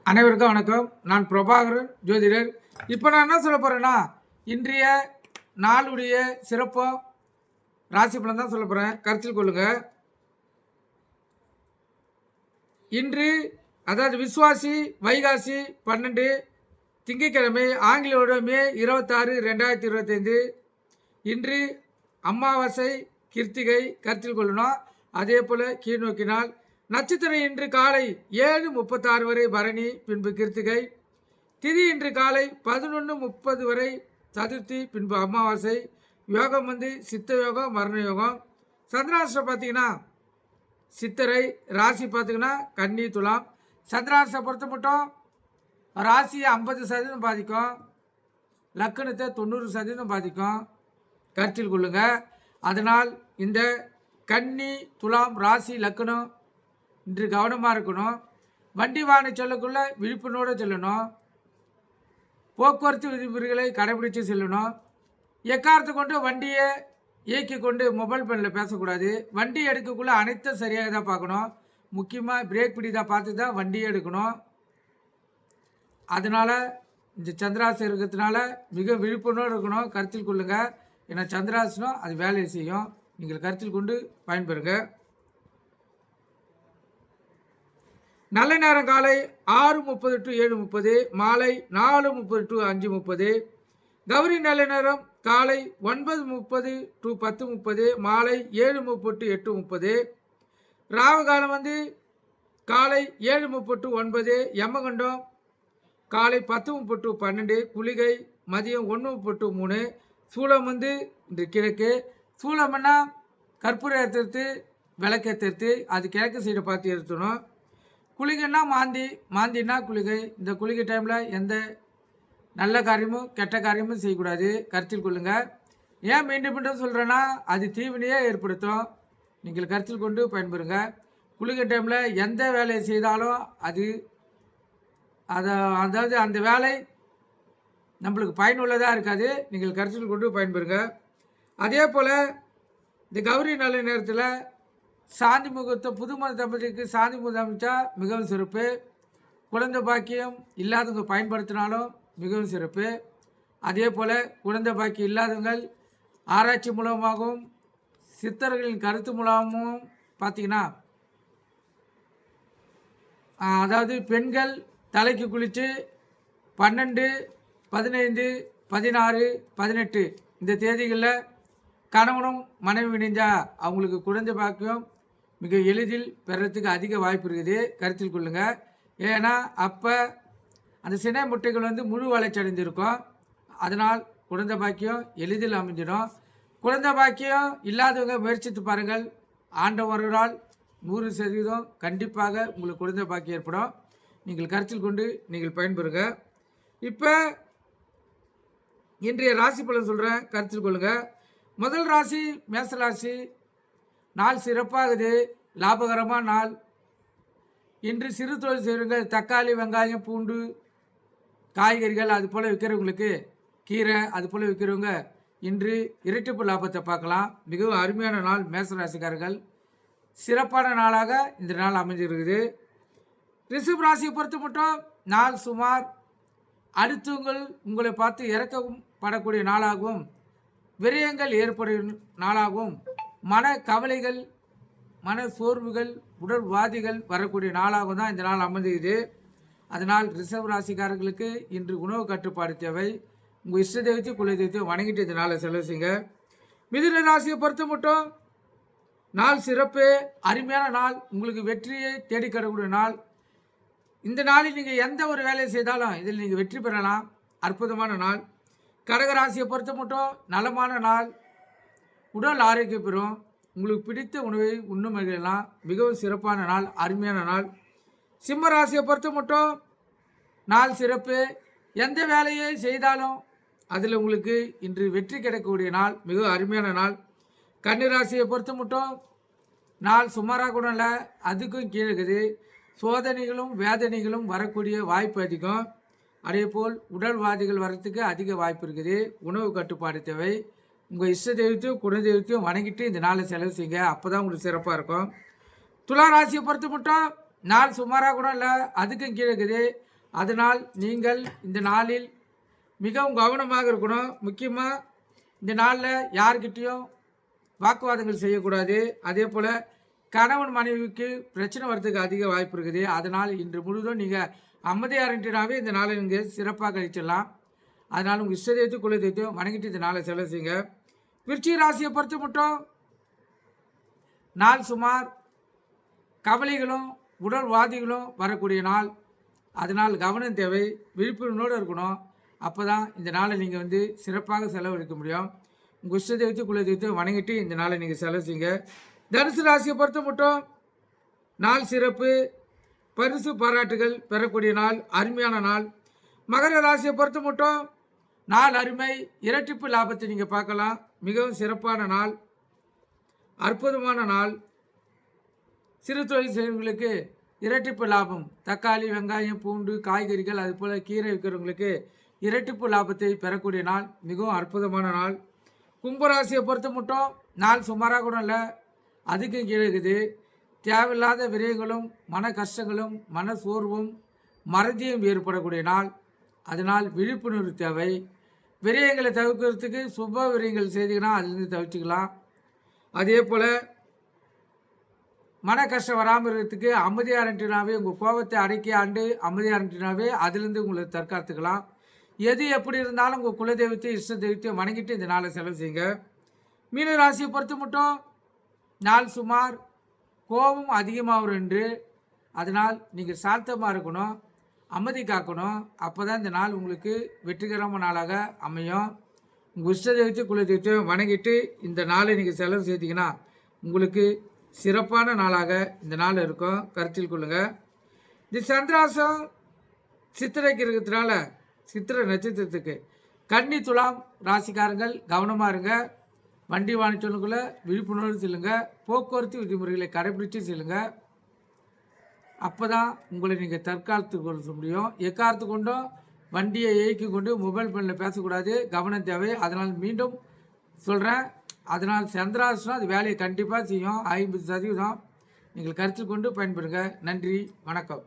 அனைவருக்கும் வணக்கம். நான் பிரபாகரன் ஜோதிடர். இப்போ நான் என்ன சொல்ல போகிறேன்னா, இன்றைய நாளுடைய சிறப்பும் ராசி பலன் தான் சொல்ல போகிறேன். கருத்தில் கொள்ளுங்க. இன்று அதாவது விஸ்வாசி வைகாசி 12 திங்கட்கிழமை, ஆங்கிலோட மே 26, 2025. இன்று அமாவாசை கிருத்திகை கருத்தில் கொள்ளணும். அதே போல் கீழ் நோக்கினால் நட்சத்திரம் இன்று காலை 7:36 வரை பரணி, பின்பு கிருத்திகை. திதி இன்று காலை 11:30 வரை சதுர்த்தி, பின்பு அமாவாசை. யோகம் சித்த யோகம், மரண யோகம். சந்திராஷ்டிரம் பார்த்தீங்கன்னா சித்தரை. ராசி பார்த்தீங்கன்னா கன்னி, துலாம். சந்திராஷ்டிரம் பொறுத்த மட்டும் ராசியை 50% பாதிக்கும், லக்கணத்தை 90% பாதிக்கும். கருத்தில் கொள்ளுங்க. அதனால் இந்த கன்னி துலாம் ராசி லக்கணம் இன்று கவனமாக இருக்கணும். வண்டி வாகன செல்லக்குள்ள விழிப்புணர்வோடு செல்லணும். போக்குவரத்து விதிமுறைகளை கடைபிடித்து செல்லணும். எக்காரத்தை கொண்டு வண்டியை இயக்கி கொண்டு மொபைல் ஃபோனில் பேசக்கூடாது. வண்டி எடுக்கக்குள்ளே அனைத்தும் சரியாக தான் பார்க்கணும். முக்கியமாக பிரேக் பிடி தான் பார்த்து தான் வண்டியை எடுக்கணும். அதனால் இந்த சந்திராசனம் இருக்கிறதுனால மிக விழிப்புணர்வோடு இருக்கணும். கருத்தில் கொள்ளுங்கள். ஏன்னா சந்திராசனம் அது வேலையை செய்யும். நீங்கள் கருத்தில் கொண்டு பயன்பெறுங்க. நல்ல நேரம் காலை 6:30 to 7:30, மாலை 4:30 to 5:30. கௌரி நல்ல நேரம் காலை 9:30 to 10:30, மாலை 7:30 to 8:30. ராவு காலம் காலை 7:30 to 9. யமகண்டம் காலை 10:30 to 12. குளிகை மதியம் 1:30 to 3. சூளம் இன்று கிழக்கு. சூளம்னா கற்பூரம் ஏற்றுறது, விளக்கேற்றுறது. அது கிழக்கு சைடை பார்த்து ஏற்றணும். குளிகைன்னா மாந்தின்னா குளிகை. இந்த குளிகை டைமில் எந்த நல்ல காரியமும் கெட்ட காரியமும் செய்யக்கூடாது. கருத்தில் கொள்ளுங்கள். ஏன் மீண்டும் மீண்டும் சொல்கிறேன்னா, அது தீவினையே ஏற்படுத்தும். நீங்கள் கருத்தில் கொண்டு பயன்பெறுங்க. குளிகை டைமில் எந்த வேலையை செய்தாலும் அதாவது அந்த வேலை நம்மளுக்கு பயனுள்ளதாக இருக்காது. நீங்கள் கருத்தில் கொண்டு பயன்பெறுங்க. அதே போல் இந்த கௌரி நல்ல நேரத்தில் சாந்தி முகூர்த்தம், புதுமண தம்பதிக்கு சாந்தி முகூர்த்தம் அமைச்சா மிகவும் சிறப்பு. குழந்தை பாக்கியம் இல்லாதவங்க பயன்படுத்தினாலும் மிகவும் சிறப்பு. அதே போல் குழந்தை பாக்கியம் இல்லாதவங்கள் ஆராய்ச்சி மூலமாகவும் சித்தர்களின் கருத்து மூலமாகவும் பார்த்திங்கன்னா, அதாவது பெண்கள் தலைக்கு குளித்து 12, 15, 16, 18 இந்த தேதிகளில் கணவனும் மனைவி இணைஞ்சால் அவங்களுக்கு குழந்தை பாக்கியம் மிக எளிதில் பெறத்துக்கு அதிக வாய்ப்பு இருக்குது. கருத்தில் கொள்ளுங்கள். ஏன்னா அப்போ அந்த சினை முட்டைகள் முழு வளர்ச்சி அடைஞ்சிருக்கும். அதனால் குழந்தை பாக்கியம் எளிதில் அமைஞ்சிடும். குழந்தை பாக்கியம் இல்லாதவங்க முயற்சித்து பாருங்கள். ஆண்டவரால் 100% கண்டிப்பாக உங்களுக்கு குழந்தை பாக்கியம் ஏற்படும். நீங்கள் கருத்தில் கொண்டு நீங்கள் பயன்பெறுங்க. இப்போ இன்றைய ராசி பலன் சொல்கிறேன். கருத்தில் கொள்ளுங்கள். முதல் ராசி மேசராசி. நாள் சிறப்பாகுது, லாபகரமான நாள். இன்று சிறு தொழில் செய்கிறவங்க தக்காளி, வெங்காயம், பூண்டு, காய்கறிகள் அது போல் விற்கிறவங்களுக்கு, கீரை அது போல் விற்கிறவங்க இன்று இரட்டிப்பு லாபத்தை பார்க்கலாம். மிகவும் அருமையான நாள். மேசராசிக்காரர்கள் சிறப்பான நாளாக இந்த நாள் அமைஞ்சிருக்குது. ரிஷப் ராசியை பொறுத்த மட்டும் நாள் சுமார் அடுத்தவங்கள் உங்களை பார்த்து இறக்கவும் படக்கூடிய நாளாகவும், விரயங்கள் ஏற்படும் நாளாகவும், மன கவலைகள், மன சோர்வுகள், உடல்வாதிகள் வரக்கூடிய நாளாகவும் தான் இந்த நாள் அமைஞ்சுது. அதனால் ரிஷப் ராசிக்காரர்களுக்கு இன்று உணவு கட்டுப்பாடு தேவை. உங்கள் இஷ்ட தெய்வத்தையும் குல தெய்வத்தையும் வணங்கிட்டு இந்த நாளை செலவு செய்யுங்க. மிதுன ராசியை பொறுத்த மட்டும் நாள் சிறப்பு, அருமையான நாள். உங்களுக்கு வெற்றியை தேடிக்கக்கூடிய நாள். இந்த நாளில் நீங்கள் எந்த ஒரு வேலையை செய்தாலும் இதில் நீங்கள் வெற்றி பெறலாம். அற்புதமான நாள். கடகராசியை பொறுத்த மட்டும் நலமான நாள். உடல் ஆரோக்கியம் பெறும். உங்களுக்கு பிடித்த உணவை உண்ணும் மகிழலாம். மிகவும் சிறப்பான நாள், அருமையான நாள். சிம்ம ராசியை பொறுத்த மட்டும் நாள் சிறப்பு. எந்த வேலையை செய்தாலும் அதில் உங்களுக்கு இன்று வெற்றி கிடைக்கக்கூடிய நாள், மிகவும் அருமையான நாள். கன்னிராசியை பொறுத்த மட்டும் நாள் சுமாராக கூட இல்லை, அதுக்கும் கீழே இருக்குது. சோதனைகளும் வேதனைகளும் வரக்கூடிய வாய்ப்பு அதிகம். அதேபோல் உடல்வாதிகள் வர்றதுக்கு அதிக வாய்ப்பு இருக்குது. உணவு கட்டுப்பாடு தேவை. உங்கள் இஷ்ட தெய்வத்தையும் குல தெய்வத்தையும் வணங்கிட்டு இந்த நாளை செலவு செய்யுங்க. அப்போ தான் உங்களுக்கு சிறப்பாக இருக்கும். துலா ராசியை பொறுத்த மட்டும் நாள் சுமாராக கூட இல்லை, அதுக்கும் கீழே இருக்குது. அதனால் நீங்கள் இந்த நாளில் மிகவும் கவனமாக இருக்கணும். முக்கியமாக இந்த நாளில் யார்கிட்டையும் வாக்குவாதங்கள் செய்யக்கூடாது. அதே போல் கணவன் மனைவிக்கு பிரச்சனை வர்றதுக்கு அதிக வாய்ப்பு இருக்குது. அதனால் இன்று முழுவதும் நீங்கள் அமைதியாக இருந்துட்டாவே இந்த நாளை நீங்கள் சிறப்பாக கழிச்சிடலாம். அதனால் உங்கள் இஷ்ட தெய்வத்தை குல தெய்வத்தையும் வணங்கிட்டு இந்த நாளை செலவு செய்யுங்க. விருச்சிக ராசியை பொறுத்த மட்டும் நாள் சுமார் கவலைகளும் உடல்வாதிகளும் வரக்கூடிய நாள். அதனால் கவனம் தேவை, விழிப்புணர்வோடு இருக்கணும். அப்போ தான் இந்த நாளை நீங்கள் வந்து சிறப்பாக செலவழிக்க முடியும். உங்கள் இஷ்ட தெய்வத்தை குல தெய்வத்தை வணங்கிட்டு இந்த நாளை நீங்கள் செலவு செய்யுங்க. தனுசு ராசியை பொறுத்த மட்டும் நாள் சிறப்பு, பரிசு பாராட்டுகள் பெறக்கூடிய நாள், அருமையான நாள். மகர ராசியை பொறுத்த மட்டும் நாள் அருமை, இரட்டிப்பு லாபத்தை நீங்கள் பார்க்கலாம். மிகவும் சிறப்பான நாள், அற்புதமான நாள். சிறு தொழில் செய்கிறவங்களுக்கு இரட்டிப்பு லாபம். தக்காளி, வெங்காயம், பூண்டு, காய்கறிகள், அதுபோல் கீரை விற்கிறவங்களுக்கு இரட்டிப்பு லாபத்தை பெறக்கூடிய நாள், மிகவும் அற்புதமான நாள். கும்பராசியை பொறுத்த மட்டும் நாள் சுமாராக கூட இல்லை, அதுக்கும் கீழே இருக்குது. தேவையில்லாத விரயங்களும் மன கஷ்டங்களும் மன சோர்வும் மறதியும் ஏற்படக்கூடிய நாள். அதனால் விழிப்புணர்வு தேவை. விரயங்களை தவிர்க்கிறதுக்கு சுப விரயங்கள் செய்தீங்கன்னா அதுலேருந்து தவிர்த்துக்கலாம். அதே போல் மன கஷ்டம் வராமல் இருக்கிறதுக்கு அமைதியாக இருந்துனாவே, உங்கள் கோபத்தை அடக்கி ஆண்டு அமைதியாக இருந்துனாவே அதுலேருந்து உங்களுக்கு தற்காத்துக்கலாம். எது எப்படி இருந்தாலும் உங்கள் குலதெய்வத்தை இஷ்ட தெய்வத்தையும் வணங்கிட்டு இந்த நாளை செலவு செய்யுங்க. மீன ராசியை பொறுத்த மட்டும் நாள் சுமார் கோபம் அதிகமாக வரும் என்று. அதனால் நீங்கள் சாந்தமாக இருக்கணும், அமைதி காக்கணும். அப்போ தான் இந்த நாள் உங்களுக்கு வெற்றிகரமான நாளாக அமையும். உங்கள் இஷ்ட தெய்வத்தை குல தெய்வத்தையும் வணங்கிட்டு இந்த நாளை நீங்கள் செலவு செய்தீங்கன்னா உங்களுக்கு சிறப்பான நாளாக இந்த நாள் இருக்கும். கருத்தில் கொள்ளுங்கள். இந்த சந்திராசம் சித்திரைக்கு இருக்கிறதுனால சித்திரை நட்சத்திரத்துக்கு கன்னி துலாம் ராசிக்காரங்கள் கவனமாக இருங்க. வண்டி வாங்கிச்சொல்லுக்குள்ளே விழிப்புணர்வு செல்லுங்க. போக்குவரத்து விதிமுறைகளை கடைபிடித்து செல்லுங்க. அப்போ தான் உங்களை நீங்கள் தற்காலத்துக்கு கொள்ள முடியும். எக்காலத்து கொண்டும் வண்டியை இயக்கி கொண்டு மொபைல் ஃபோனில் பேசக்கூடாது, கவனம் தேவை. அதனால் மீண்டும் சொல்கிறேன், அதனால் சந்திராசனம் அது வேலையை கண்டிப்பாக செய்யும். 50% நீங்கள் கருத்தில் கொண்டு பயன்பெறுங்க. நன்றி, வணக்கம்.